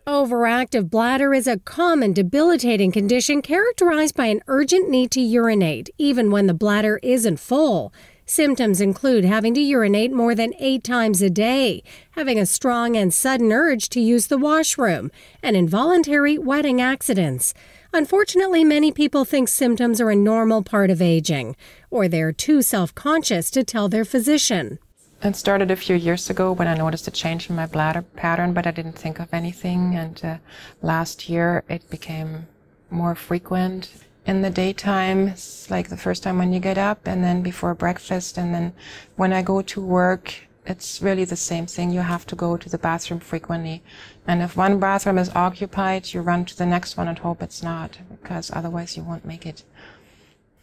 Overactive bladder is a common debilitating condition characterized by an urgent need to urinate, even when the bladder isn't full. Symptoms include having to urinate more than 8 times a day, having a strong and sudden urge to use the washroom, and involuntary wetting accidents. Unfortunately, many people think symptoms are a normal part of aging, or they're too self-conscious to tell their physician. It started a few years ago when I noticed a change in my bladder pattern, but I didn't think of anything. And last year it became more frequent. In the daytime, it's like the first time when you get up, and then before breakfast, and then when I go to work, it's really the same thing. You have to go to the bathroom frequently. And if one bathroom is occupied, you run to the next one and hope it's not, because otherwise you won't make it.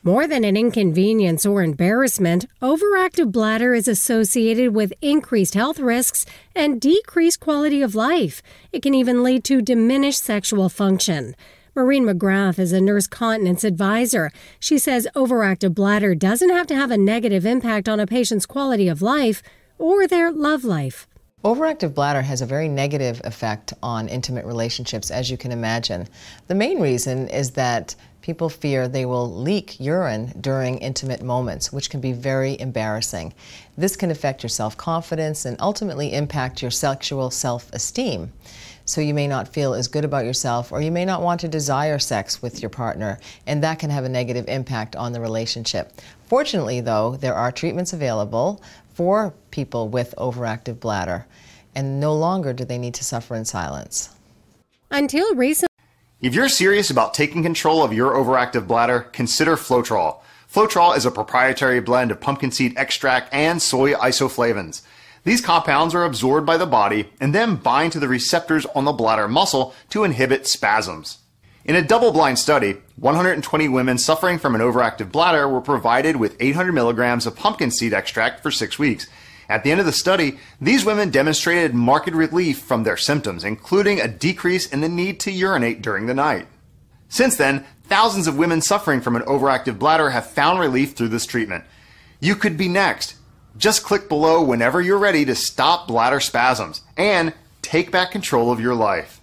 More than an inconvenience or embarrassment, overactive bladder is associated with increased health risks and decreased quality of life. It can even lead to diminished sexual function. Maureen McGrath is a nurse continence advisor. She says overactive bladder doesn't have to have a negative impact on a patient's quality of life or their love life. Overactive bladder has a very negative effect on intimate relationships, as you can imagine. The main reason is that people fear they will leak urine during intimate moments, which can be very embarrassing. This can affect your self-confidence and ultimately impact your sexual self-esteem. So you may not feel as good about yourself, or you may not want to desire sex with your partner, and that can have a negative impact on the relationship. Fortunately, though, there are treatments available for people with overactive bladder, and no longer do they need to suffer in silence. Until recently, if you're serious about taking control of your overactive bladder, consider Flotrol. Flotrol is a proprietary blend of pumpkin seed extract and soy isoflavones. These compounds are absorbed by the body and then bind to the receptors on the bladder muscle to inhibit spasms. In a double-blind study, 120 women suffering from an overactive bladder were provided with 800 milligrams of pumpkin seed extract for 6 weeks. At the end of the study, these women demonstrated marked relief from their symptoms, including a decrease in the need to urinate during the night. Since then, thousands of women suffering from an overactive bladder have found relief through this treatment. You could be next. Just click below whenever you're ready to stop bladder spasms and take back control of your life.